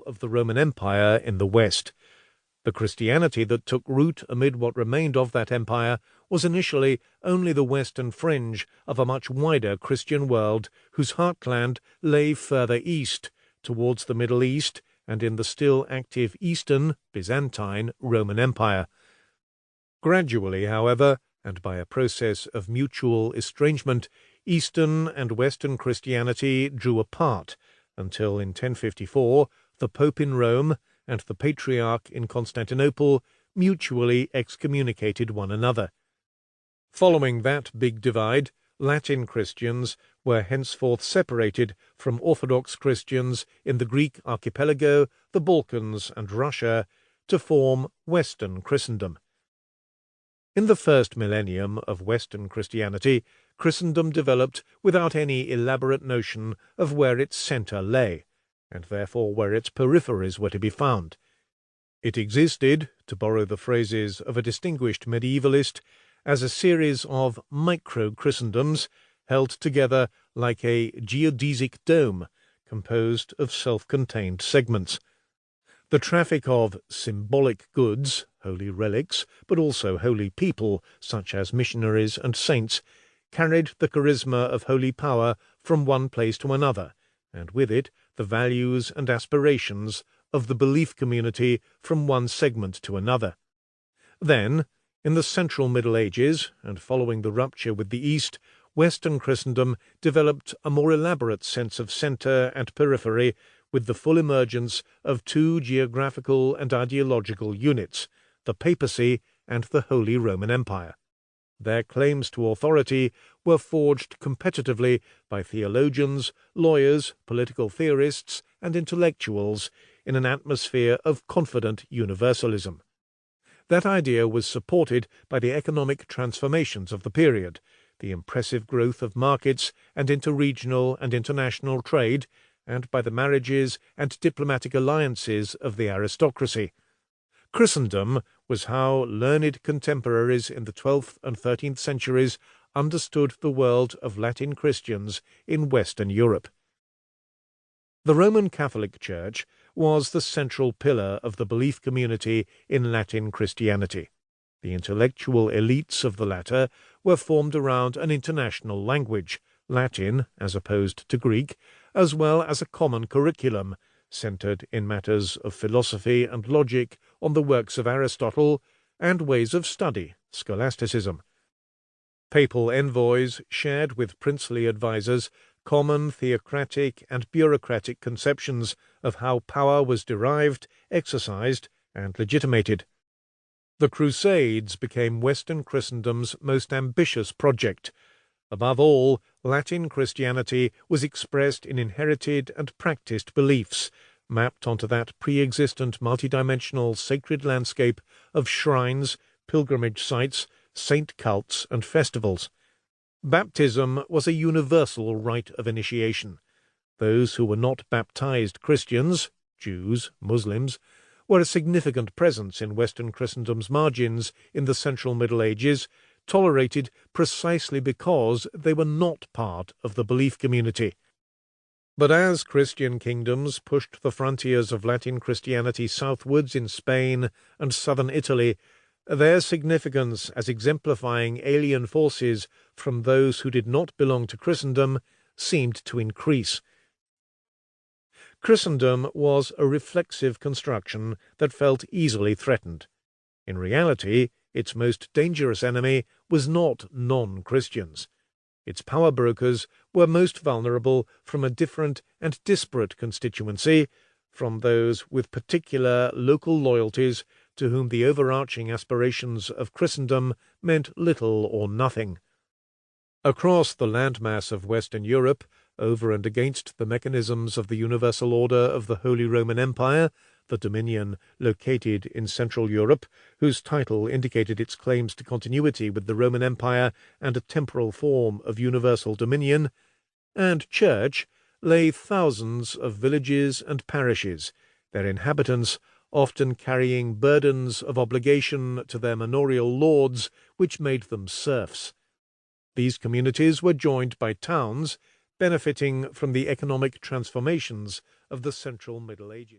of the Roman Empire in the west. The Christianity that took root amid what remained of that empire was initially only the western fringe of a much wider Christian world whose heartland lay further east, towards the Middle East and in the still active Eastern, Byzantine, Roman Empire. Gradually, however, and by a process of mutual estrangement, Eastern and Western Christianity drew apart, until in 1054 the Pope in Rome and the Patriarch in Constantinople mutually excommunicated one another. Following that big divide, Latin Christians were henceforth separated from Orthodox Christians in the Greek archipelago, the Balkans, and Russia, to form Western Christendom. In the first millennium of Western Christianity, Christendom developed without any elaborate notion of where its centre lay, and therefore where its peripheries were to be found. It existed, to borrow the phrases of a distinguished medievalist, as a series of micro-Christendoms held together like a geodesic dome composed of self-contained segments. The traffic of symbolic goods, holy relics, but also holy people, such as missionaries and saints, carried the charisma of holy power from one place to another, and with it the values and aspirations of the belief community from one segment to another. Then, in the central Middle Ages, and following the rupture with the East, Western Christendom developed a more elaborate sense of centre and periphery, with the full emergence of two geographical and ideological units, the papacy and the Holy Roman Empire. Their claims to authority were forged competitively by theologians, lawyers, political theorists, and intellectuals in an atmosphere of confident universalism. That idea was supported by the economic transformations of the period, the impressive growth of markets and interregional and international trade, and by the marriages and diplomatic alliances of the aristocracy. Christendom was how learned contemporaries in the 12th and 13th centuries understood the world of Latin Christians in Western Europe. The Roman Catholic Church was the central pillar of the belief community in Latin Christianity. The intellectual elites of the latter were formed around an international language, Latin as opposed to Greek, as well as a common curriculum, centred in matters of philosophy and logic on the works of Aristotle, and ways of study, scholasticism. Papal envoys shared with princely advisers common theocratic and bureaucratic conceptions of how power was derived, exercised, and legitimated. The Crusades became Western Christendom's most ambitious project. Above all, Latin Christianity was expressed in inherited and practiced beliefs, mapped onto that pre-existent multidimensional sacred landscape of shrines, pilgrimage sites, saint cults, and festivals. Baptism was a universal rite of initiation. Those who were not baptized Christians, Jews, Muslims, were a significant presence in Western Christendom's margins in the central Middle Ages, tolerated precisely because they were not part of the belief community. But as Christian kingdoms pushed the frontiers of Latin Christianity southwards in Spain and southern Italy, their significance as exemplifying alien forces from those who did not belong to Christendom seemed to increase. Christendom was a reflexive construction that felt easily threatened. In reality, its most dangerous enemy was not non-Christians. Its power brokers were most vulnerable from a different and disparate constituency, from those with particular local loyalties to whom the overarching aspirations of Christendom meant little or nothing. Across the landmass of Western Europe, over and against the mechanisms of the universal order of the Holy Roman Empire, the dominion located in Central Europe, whose title indicated its claims to continuity with the Roman Empire and a temporal form of universal dominion, and Church, lay thousands of villages and parishes, their inhabitants often carrying burdens of obligation to their manorial lords which made them serfs. These communities were joined by towns, benefiting from the economic transformations of the Central Middle Ages.